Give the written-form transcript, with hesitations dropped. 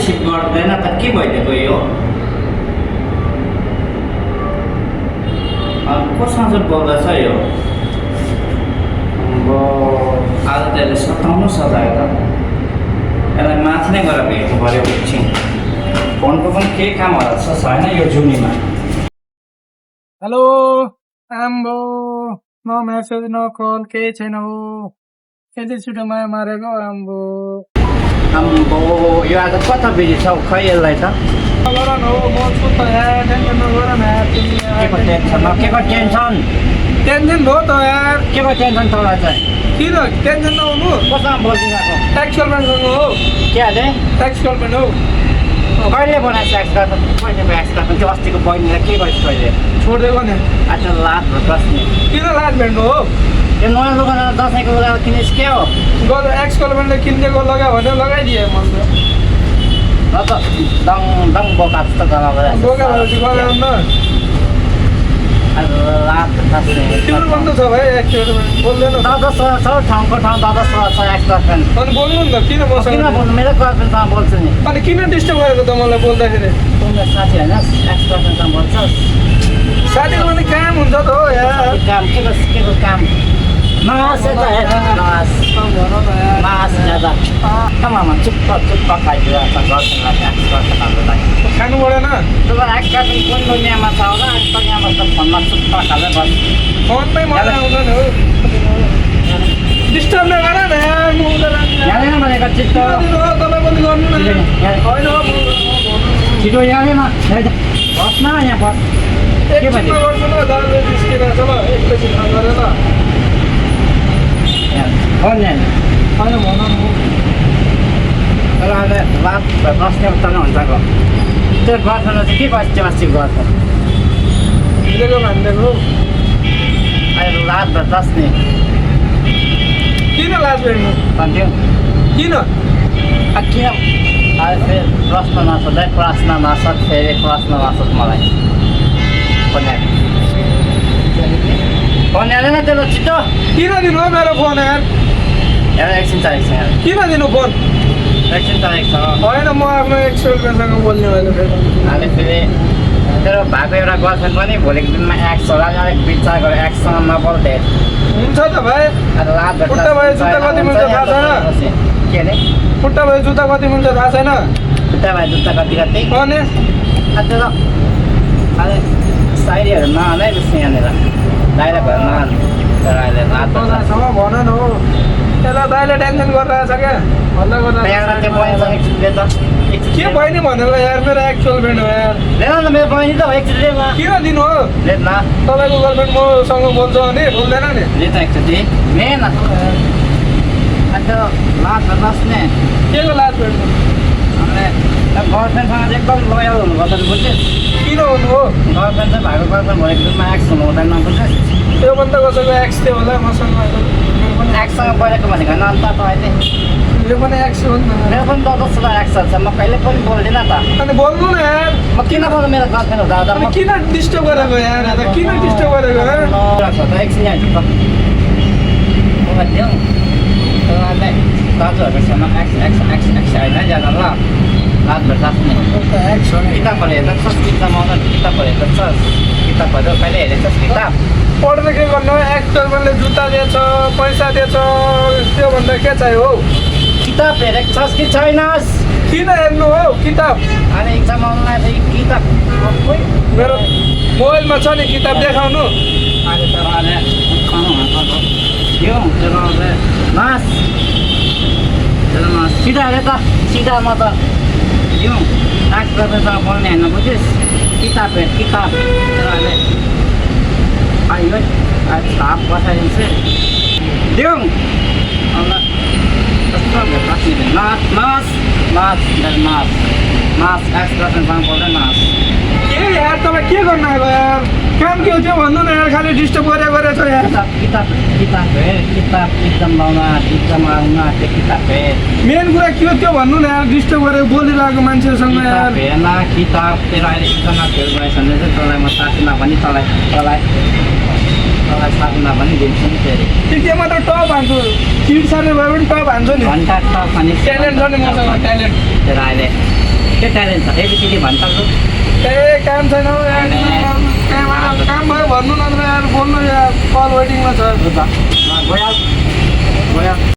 receive गर्दैन त के भइदिएको यो कोसँग बोल्दैछ यो अब आज त्यसले सताउनु सजायो त यसलाई माथि नै गएर भेट्नु पऱ्यो एकछिन फोनको पनि केही कामहरू छ छैन यो जुनीमा हेलो आम्बो न मेसेज न कल केही छैन हो यति छिटो माया मारेको आम्बो आम्बो यो आज कता बिजी छ खै यसलाई त गर न हो म छु त यार टेन्सन नगर न यार तिमी केको टेन्सन केको टेन्सन टेन्सन भयो त यार केको टेन्सन तँलाई चाहिँ किन टेन्सन नहुनु कोसँग बोलिदिएको ट्याक्स गर्लफ्रेन्डसँग हो के अरे ट्याक्स गर्लफ्रेन्ड हो कहिले बनाएछ एक्सट्रा त कहिले एक्सट्रा त्यो अस्तिको बहिनीलाई के गरेछ कहिले छोडिदिएको नि आज लाज बस्ने किन लाज भेट्नु हो त्यो नयाँ दोकान दसैँको बेला किनेछ के हो एक्स गर्लफ्रेन्डले किनिदिएको लगायो भने लगाइदिएँ म र त दङ दङ बोका जस्तो गराउँदै बोका भएपछि गरेर न आज लाज बस्ने तिम्रो पनि त छ भाइ एक्स गर्लफ्रेन्ड बोल्दैन दस ठाउँको ठाउँ दस छ एक्स गर्लफ्रेन्ड अनि बोल्नु नि त किन मसँग किन बोल्नु मेरो गर्लफ्रेन्डसँग बोल्छु नि अनि किन डिस्टर्ब गरेको त मलाई बोल्दाखेरि तिम्रो साथी होइन एक्स गर्लफ्रेन्डसँग बोल्छस् साथीको पनि काम हुन्छ त हो यार काम के को काम मास यता हेर मास मास ज्यादा आमामा चुप्प खाइदिएर छ गर्लफ्रेन्डलाई एक्स गर्लफ्रेन्डहरूलाई खानु परेन तपाईँ एक्स गर्लफ्रेन्ड कुन दुनियाँमा छ होला आज त यहाँमा त फोनमा चुप्प खाँदै बस्छ फोनमै मजा आउँदैन हो डिस्टर्ब नगर न यार म यहाँदैन भनेको चित्त तपाईँ पनि गर्नु न होइन छिटो यहाँदैन बस् न यहाँ बस के भन्यो गर्छु न दाजु निस्किरहेको छ ल एकैछिन गरेर फोन यहाँ होइन भन न तर अहिले लाभ बस्ने त हुन्छ त्यो गर्छन् चाहिँ के गर्छ अस्ति गर्छ हिँडेको भनिदिएको अहिले लाभ बस्ने किन लाज भेट्नु भन्थ्यो किन किन अहिले फेरि प्रश्न नसोध्दै प्रश्न नसोध फेरि प्रश्न नसोध मलाई फोन हालेन त्यसलाई छिटो किन दिनु हो मेरो फोन यार एउटा एकछिन चाहिएको छ यहाँ किन दिनु फोन एकछिन चाहिएको छ होइन म आफ्नो एक्सर्लफ्रेन्डसँग बोल्ने मैले फेरि अहिले फेरि तेरो भएको एउटा गर्लफ्रेन्ड पनि भोलिको दिनमा एक्स होला अलिक विचार गरेर एक्ससँग नबोल्दै हुन्छ त भाइ खुट्टा भयो जुत्ता कति मिल्छ थाहा छैन के अरे खुट्टा भयो जुत्ता कति मिल्छ थाहा छैन खुट्टा भयो जुत्ता कति कति अनि त्यो त अहिले साइडीहरू नहालै बेसी यहाँनिर डाइरेक्टहरू नहाल्नु तर अहिले रात सँग भन न हो त्यसलाई दाइले टेन्सन गरिरहेछ क्या हल्ला त्यहाँबाट त्यो गरिरहेछ बहिनीसँग एकछिन ले त के बहिनी भनेर यार मेरो एक्चुअल फ्रेन्ड हो यार लेन न मेरो बहिनी त एकछिन ले न किन दिनु हो ले न तपाईँको गर्लफ्रेन्ड मसँग बोल्छ भने बोल्दैन नि ले त एकचोटि ले न अन्त लाज बस्ने के को लाज भेट्नु अनि गर्लफ्रेन्डसँग चाहिँ एकदम लोयल हुनुपर्छ बुझ्छस् किन हुनु हो गर्लफ्रेन्ड चाहिँ भएको गर्लफ्रेन्ड भएको दिनमा एक्स हुनु हुँदैन बुझ्छस् त्योभन्दा कसैको एक्स थियो होला मसँग मेरो पनि एक्ससँग बोलेको भनेको होइन अन्त त अहिले यो पनि एक्स हो नि त मेरो पनि दस एक्स छ म कहिले पनि बोल्दिनँ त अनि बोल्नु न यार म किन बोल्नु मेरो गर्लफ्रेन्ड हुँदा अनि किन डिस्टर्ब गरेको यार किन डिस्टर्ब गरेको यार एकछिन यहाँ झुक्क दिउँ दाजुहरूको छेउमा एक्स एक्स एक्स एक्स होइन ज्यादा ल रातभर राख्ने एक्स हो नि किताबहरू हेर्दैछस् किताबमा किताबहरू हेर्दैछस् किताबहरू कहिले हेरेछस् किताब पढ्दा के गर्नु एक्टरले जुत्ता दिएछ पैसा दिएछ त्योभन्दा के चाहियो हौ किताब हेरेको छस् कि छैनस् किन हेर्नु हौ किताब अनि इक्जाम आउनुलाई चाहिँ किताब मेरो मोबाइलमा छ नि किताब देखाउनु अहिले त यो मास सिधा हेरे त सिधामा त यो एक्स गर्लफ्रेन्डसँग बोल्ने होइन बुझिस् किताब हेर किताब अहिले आयो छाप बसाइदिन्छु दिउँ मास मास मास मास मास एक्स गर्लफ्रेन्डसँग बोल्दै मास के यार तपाईँ के गर्नु आएको यार काम के हो त्यो भन्नु न यार खालि डिस्टर्ब गरेको छ यार किताब किताब हेर किताब एक्जाम लाउन एक्जाम आउन त्यो किताब हेर मेन कुरा के हो त्यो भन्नु न यार डिस्टर्ब गरेर बोलिरहेको मान्छेसँग यार हेर्न किताब तेरो अहिले एक्जाममा फेल भएछ भने चाहिँ तँलाई म साथीमा पनि तँलाई साथीमा पनि दिन्छु नि फेरि त्यो मात्र टप हान्छु चिट सार्ने भयो भने टप हान्छु नि घन्टा टप अनि ट्यालेन्ट छ नि मसँग ट्यालेन्ट तेरो अहिले के ट्यालेन्ट छ एबिसिडी भन्छ काम छैन हौ यार काम भयो भन्नु नत्र यार बोल्नु यार कल वेटिङमा छ